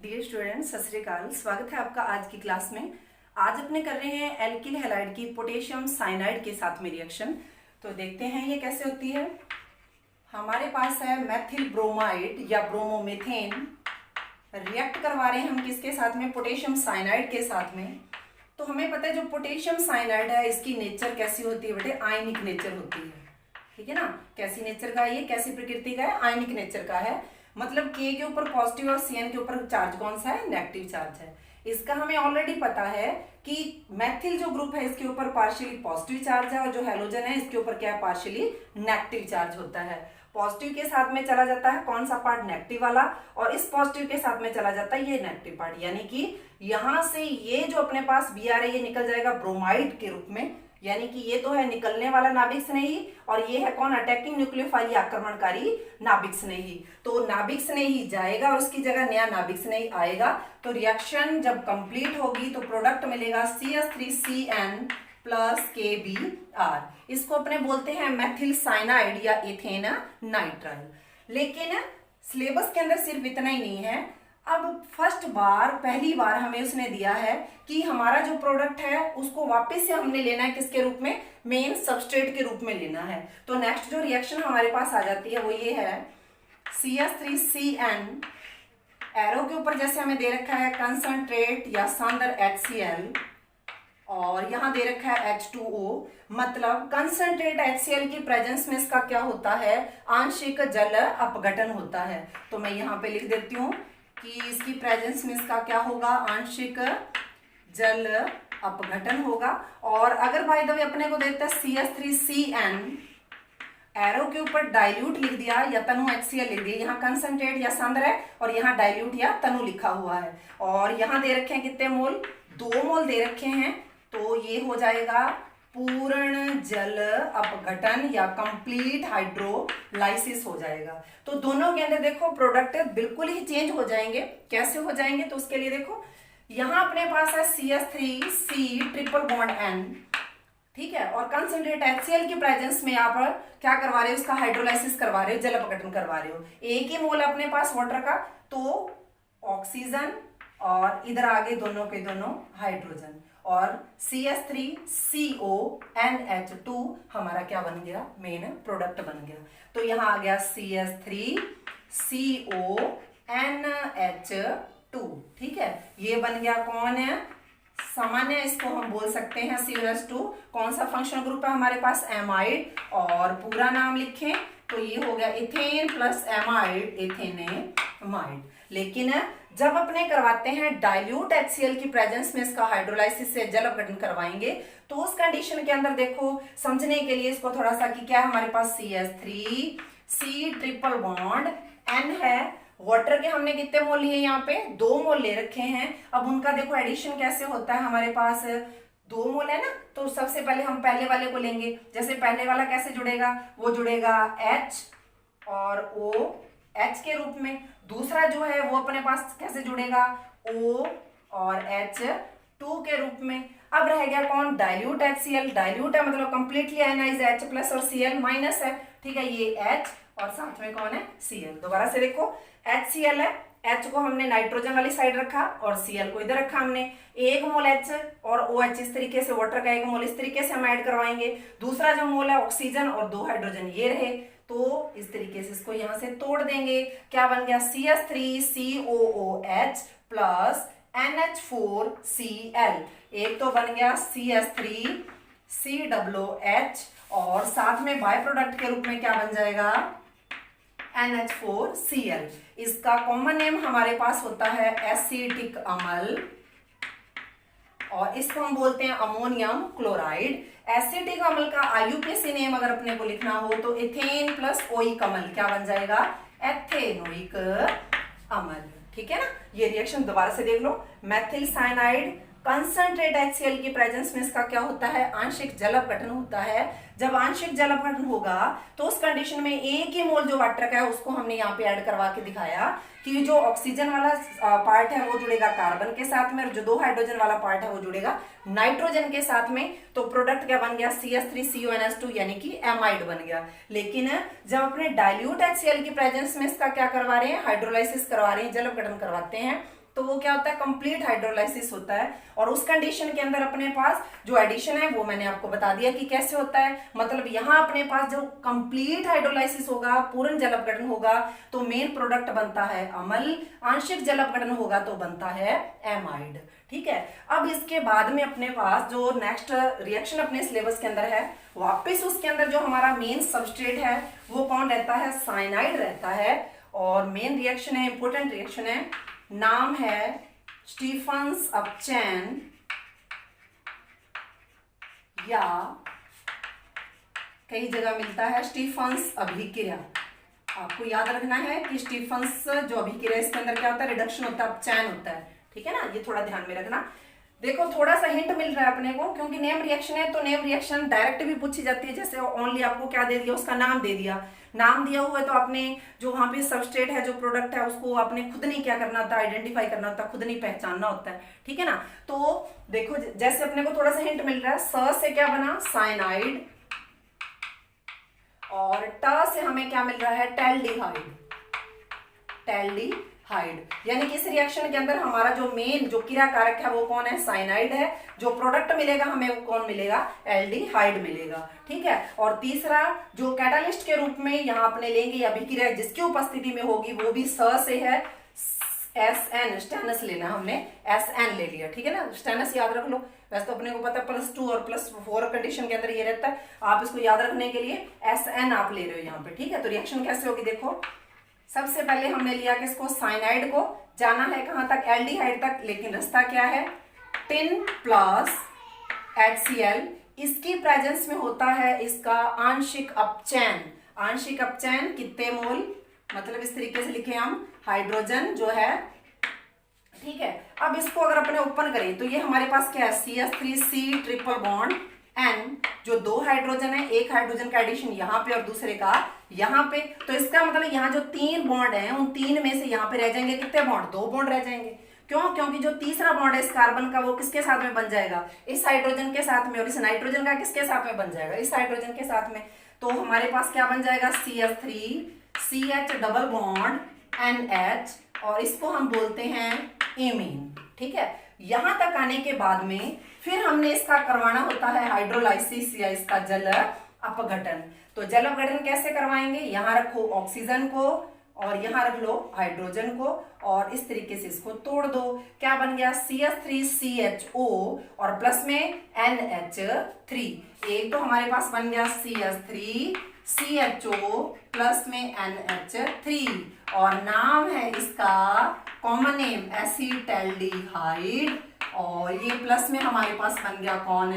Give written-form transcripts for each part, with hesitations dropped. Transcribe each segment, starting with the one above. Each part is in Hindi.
डियर स्टूडेंट्स, सत श्री अकाल। स्वागत है आपका आज की क्लास में। आज अपने कर रहे हैं एल्किल हैलाइड की पोटेशियम साइनाइड के साथ में रिएक्शन। तो देखते हैं ये कैसे होती है। हमारे पास है मेथिल ब्रोमाइड या ब्रोमोमेथेन, रिएक्ट करवा रहे हैं हम किसके साथ में, पोटेशियम साइनाइड के साथ में। तो हमें पता है जो पोटेशियम साइनाइड है इसकी नेचर कैसी होती है बेटे, आयनिक नेचर होती है। ठीक है ना, कैसी नेचर का है ये, कैसी प्रकृति का है, आयनिक नेचर का है। मतलब के ऊपर पॉजिटिव और Cn के ऊपर चार्ज कौन सा है, नेगेटिव चार्ज है। इसका हमें ऑलरेडी पता है कि मैथिल जो ग्रुप है इसके ऊपर पार्शियली पॉजिटिव चार्ज है और जो हैलोजन है इसके ऊपर क्या है, पार्शियली नेगेटिव चार्ज होता है। पॉजिटिव के साथ में चला जाता है कौन सा पार्ट, नेगेटिव वाला, और इस पॉजिटिव के साथ में चला जाता है ये नेगेटिव पार्ट। यानी कि यहां से ये जो अपने पास बी आ रहा है ये निकल जाएगा ब्रोमाइड के रूप में। यानी कि ये तो है निकलने वाला नाभिक स्नेही और ये है कौन, अटैकिंग न्यूक्लियोफाइल या आक्रमणकारी नाभिक स्नेही। तो नाभिक स्नेही जाएगा और उसकी जगह नया नाभिक स्नेही आएगा। तो रिएक्शन जब कंप्लीट होगी तो प्रोडक्ट मिलेगा CH3CN प्लस KBr। इसको अपने बोलते हैं मेथिल साइनाइड या इथेन नाइट्राइल। लेकिन सिलेबस के अंदर सिर्फ इतना ही नहीं है। अब पहली बार हमें उसने दिया है कि हमारा जो प्रोडक्ट है उसको वापस से हमने लेना है किसके रूप में, मेन सबस्ट्रेट के रूप में लेना है। तो नेक्स्ट जो रिएक्शन हमारे पास आ जाती है वो ये है CH3CN, एरो के ऊपर जैसे हमें दे रखा है कंसंट्रेट या सांद्र HCl और यहाँ दे रखा है H2O। मतलब कंसंट्रेट HCl की प्रेजेंस में इसका क्या होता है, आंशिक जल अपघटन होता है। तो मैं यहाँ पे लिख देती हूँ कि इसकी प्रेजेंस में इसका क्या होगा, आंशिक जल अपघटन होगा। और अगर बाय द वे अपने को देता है CH3CN, एरो के ऊपर डाइल्यूट लिख दिया या तनु HCl लिख दिया, यहाँ कंसंट्रेट या सांद्र है और यहाँ डाइल्यूट या तनु लिखा हुआ है। और यहाँ दे रखे हैं कितने मोल, 2 मोल दे रखे हैं। तो ये हो जाएगा पूर्ण जल अपघटन या कंप्लीट हाइड्रोलाइसिस हो जाएगा। तो दोनों के अंदर देखो प्रोडक्ट बिल्कुल ही चेंज हो जाएंगे। कैसे हो जाएंगे, तो उसके लिए देखो यहाँ अपने पास है CH3C ट्रिपल बॉन्ड N, ठीक है, और कंसंट्रेट HCl की प्रेजेंस में यहाँ पर क्या करवा रहे हो, उसका हाइड्रोलाइसिस करवा रहे हो, जल अपघटन करवा रहे हो। एक ही मोल अपने पास वाटर का, तो ऑक्सीजन और इधर आगे दोनों के दोनों हाइड्रोजन, और CH3CONH2 हमारा क्या बन गया, मेन प्रोडक्ट बन गया। तो यहाँ आ गया CH3CONH2, ठीक है। ये बन गया कौन है, सामान्य इसको हम बोल सकते हैं CONH2। कौन सा फंक्शनल ग्रुप है हमारे पास, एमाइड, और पूरा नाम लिखें तो ये हो गया इथेन प्लस एमाइड, इथेनेमाइड। लेकिन जब अपने करवाते हैं डाइल्यूट HCl की प्रेजेंस में इसका हाइड्रोलाइसिस से जल अपघटन करवाएंगे, तो उस कंडीशन के अंदर देखो समझने के लिए इसको थोड़ा सा कि क्या है हमारे पास CH3C ट्रिपल बॉन्ड N है। वाटर के हमने कितने मोल लिए, यहाँ पे 2 मोल ले रखे हैं। अब उनका देखो एडिशन कैसे होता है, हमारे पास 2 मोल है ना, तो सबसे पहले हम पहले वाले को लेंगे। जैसे पहले वाला कैसे जुड़ेगा, वो जुड़ेगा H और O H के रूप में। दूसरा जो है वो अपने पास कैसे जुड़ेगा, O और H2 के रूप में। अब रह गया कौन, डाइल्यूट HCl। डाइल्यूट है मतलब कंप्लीटली आयनाइज H प्लस और Cl माइनस है, ठीक है। ये H और साथ में कौन है, Cl। दोबारा से देखो HCl है, H को हमने नाइट्रोजन वाली साइड रखा और Cl को इधर रखा हमने। 1 मोल H और OH इस तरीके से, वाटर का 1 मोल इस तरीके से हम ऐड करवाएंगे। दूसरा जो मोल है ऑक्सीजन और 2 हाइड्रोजन ये रहे। तो इस तरीके से इसको यहां से तोड़ देंगे, क्या बन गया, CH3COOH प्लस NH4Cl। एक तो बन गया CH3COOH और साथ में बाय प्रोडक्ट के रूप में क्या बन जाएगा, NH4Cl। इसका कॉमन नेम हमारे पास होता है एसिटिक अम्ल और इसको हम बोलते हैं अमोनियम क्लोराइड। एसिटिक अम्ल का IUPAC नेम अगर अपने को लिखना हो तो इथेन प्लस ओइक अम्ल क्या बन जाएगा, एथेनोइक अम्ल, ठीक है ना। ये रिएक्शन दोबारा से देख लो, मेथिल साइनाइड कंसंट्रेट HCl की प्रेजेंस में इसका क्या होता है, आंशिक जल अपघटन होता है। जब आंशिक जल अपघटन होगा तो उस कंडीशन में 1 ही मोल जो वाटर का है उसको हमने यहाँ पे ऐड करवा के दिखाया कि जो ऑक्सीजन वाला पार्ट है वो जुड़ेगा कार्बन के साथ में और जो 2 हाइड्रोजन वाला पार्ट है वो जुड़ेगा नाइट्रोजन के साथ में। तो प्रोडक्ट क्या बन गया, CH3CONH2 यानी कि एमाइड बन गया। लेकिन जब अपने डाइल्यूट HCl की प्रेजेंस में इसका क्या करवा रहे हैं, हाइड्रोलाइसिस करवा रहे हैं, जल अपघटन करवाते हैं, तो वो क्या होता है, कंप्लीट हाइड्रोलाइसिस होता है। और उस कंडीशन के अंदर अपने पास जो एडिशन है वो मैंने आपको बता दिया कि कैसे होता है। मतलब यहाँ अपने पास जो कंप्लीट हाइड्रोलाइसिस होगा, पूर्ण जल अपघटन होगा, तो मेन प्रोडक्ट बनता है अम्ल, आंशिक जल अपघटन होगा तो बनता है एमाइड। ठीक है, अब इसके बाद में अपने पास जो नेक्स्ट रिएक्शन अपने सिलेबस के अंदर है, वापस उसके अंदर जो हमारा मेन सबस्ट्रेट है वो कौन रहता है, साइनाइड रहता है। और मेन रिएक्शन है, इंपॉर्टेंट रिएक्शन है, नाम है स्टीफंस अपचैन या कई जगह मिलता है स्टीफंस अभिक्रिया। आपको याद रखना है कि स्टीफंस जो अभिक्रिया, इसके अंदर क्या होता है, रिडक्शन होता है, अपचैन होता है। ठीक है ना, ये थोड़ा ध्यान में रखना। देखो थोड़ा सा हिंट मिल रहा है अपने को, क्योंकि नेम रिएक्शन है तो नेम रिएक्शन डायरेक्ट भी पूछी जाती है। जैसे ओनली आपको क्या दे दिया, उसका नाम दे दिया, नाम दिया हुआ है तो आपने जो वहां पे सबस्ट्रेट है, जो प्रोडक्ट है, उसको आपने खुद नहीं क्या करना होता, आइडेंटिफाई करना होता, खुद नहीं पहचानना होता है। ठीक है ना, तो देखो जैसे अपने को थोड़ा सा हिंट मिल रहा है, स से क्या बना, साइनाइड, और ट से हमें क्या मिल रहा है, टैल्डिहाइड, टैल्डिहाइड। यानी कि इस रिएक्शन के अंदर हमारा जो मेन जो क्रिया कारक है वो कौन है, साइनाइड है। जो प्रोडक्ट मिलेगा हमें वो कौन मिलेगा, एल्डिहाइड मिलेगा। ठीक है, और तीसरा जो कैटालिस्ट के रूप में यहाँ अपने लेंगे अभिक्रिया जिसकी उपस्थिति में होगी वो भी स से है, SN, स्टेनस लेना, हमने SN ले लिया। ठीक है ना, स्टेनस याद रख लो। वैसे तो अपने को पता है +2 और +4 कंडीशन के अंदर ये रहता है, आप इसको याद रखने के लिए SN आप ले रहे हो यहाँ पे। ठीक है, तो रिएक्शन कैसे होगी, देखो सबसे पहले हमने लिया किसको, साइनाइड को, जाना है कहां तक, एल्डिहाइड तक, लेकिन रास्ता क्या है, टिन प्लस HCl। इसकी प्रेजेंस में होता है इसका आंशिक अपचयन। आंशिक अपचयन कितने मोल, मतलब इस तरीके से लिखे हम, हाइड्रोजन जो है। ठीक है, अब इसको अगर अपने ओपन करें तो ये हमारे पास क्या है, CH3C ट्रिपल बॉन्ड N, जो 2 हाइड्रोजन है, एक हाइड्रोजन का एडिशन यहाँ पे और दूसरे का यहाँ पे। तो इसका मतलब यहाँ जो 3 बॉन्ड हैं उन 3 में से यहाँ पे रह जाएंगे कितने बॉन्ड, 2 बॉन्ड रह जाएंगे। क्यों, क्योंकि जो तीसरा बॉन्ड है इस कार्बन का वो किसके साथ में बन जाएगा, इस हाइड्रोजन के साथ में, और इस नाइट्रोजन का किसके साथ में बन जाएगा, इस हाइड्रोजन के साथ में। तो हमारे पास क्या बन जाएगा, CH3CH डबल बॉन्ड NH, और इसको हम बोलते हैं एमीन। ठीक है, यहां तक आने के बाद में फिर हमने इसका करवाना होता है हाइड्रोलाइसिस या इसका जल अपघटन। तो जल अपघटन कैसे करवाएंगे, यहां रखो ऑक्सीजन को और यहां रख लो हाइड्रोजन को, और इस तरीके से इसको तोड़ दो। क्या बन गया, CH3CHO और प्लस में NH3। एक तो हमारे पास बन गया CH3CHO प्लस में NH3, और नाम है इसका कॉमन नेम एसिटैल्डिहाइड, और ये प्लस में हमारे पास बन गया कौन,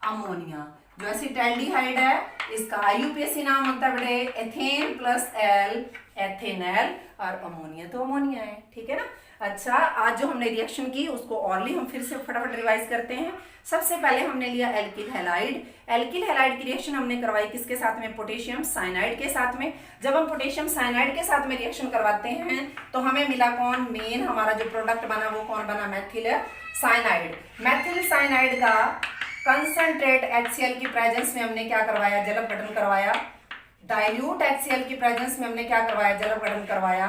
अमोनिया। जो एसिटैल्डिहाइड है इसका IUPAC नाम होता है बेटे एथेन प्लस एल, एथेनल, और अमोनिया तो अमोनिया है। ठीक है ना। अच्छा, आज जो हमने रिएक्शन की उसको ऑरली हम फिर से फटाफट रिवाइज करते हैं। सबसे पहले हमने लिया एल्किल हैलाइड। एल्किल हैलाइड की रिएक्शन हमने करवाई किसके साथ में, पोटेशियम साइनाइड के साथ में। जब हम पोटेशियम साइनाइड के साथ में रिएक्शन करवाते हैं तो हमें मिला कौन, मेन हमारा जो प्रोडक्ट बना वो कौन बना, मैथिल साइनाइड। मैथिल साइनाइड का कंसंट्रेट HCl की प्रेजेंस में हमने क्या करवाया, जल अपघटन करवाया। डाइल्यूट HCl की प्रेजेंस में हमने क्या करवाया, जल अपघटन करवाया।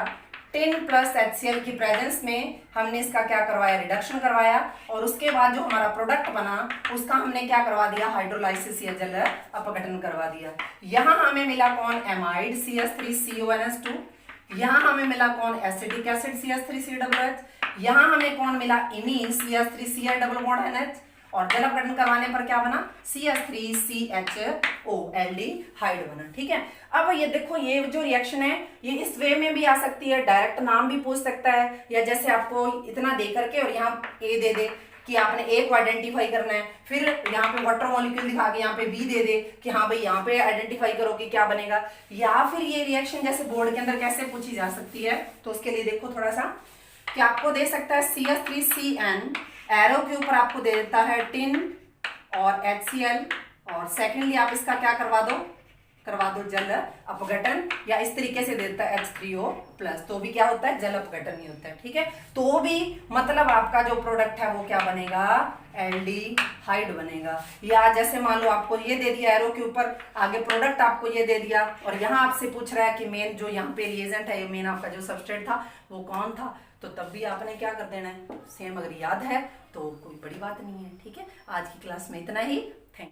टिन प्लस HCl की प्रेजेंस में हमने इसका क्या करवाया, रिडक्शन करवाया। और उसके बाद जो हमारा प्रोडक्ट बना उसका हमने क्या करवा दिया, हाइड्रोलाइसिस या जल अपघटन करवा दिया। यहाँ हमें मिला कौन, एमाइड CH3CONH2। यहाँ हमें मिला कौन, एसिटिक एसिड CH3COOH। यहाँ हमें कौन मिला, imine CH3Cl double bond NH, और जल अपघटन करवाने पर क्या बना, CH3CHO एल्डिहाइड बना। ठीक है, अब ये देखो ये जो रिएक्शन है ये इस वे में भी आ सकती है, डायरेक्ट नाम भी पूछ सकता है, या जैसे आपको इतना दे करके और यहाँ A दे दे कि आपने A को आइडेंटिफाई करना है, फिर यहाँ पे वाटर मॉलिक्यूल दिखा के यहाँ पे B दे दे कि हाँ भाई यहाँ पे आइडेंटिफाई करो कि क्या बनेगा। या फिर ये रिएक्शन जैसे बोर्ड के अंदर कैसे पूछी जा सकती है, तो उसके लिए देखो थोड़ा सा कि आपको दे सकता है CH3CN, एरो के ऊपर आपको दे देता है टिन और HCl, और सेकेंडली आप इसका क्या करवा दो जल अपघटन, या इस तरीके से देता है H3O+, तो भी क्या होता है, जल अपघटन ही होता है। ठीक है, तो भी मतलब आपका जो प्रोडक्ट है वो क्या बनेगा, एल्डिहाइड बनेगा। या जैसे मान लो आपको ये दे दिया एरो के ऊपर, आगे प्रोडक्ट आपको ये दे दिया, और यहाँ आपसे पूछ रहा है कि मेन जो यहाँ पे रिएजेंट है, मेन आपका जो सबस्ट्रेट था वो कौन था, तो तब भी आपने क्या कर देना है, सेम अगर याद है तो कोई बड़ी बात नहीं है। ठीक है, आज की क्लास में इतना ही। थैंक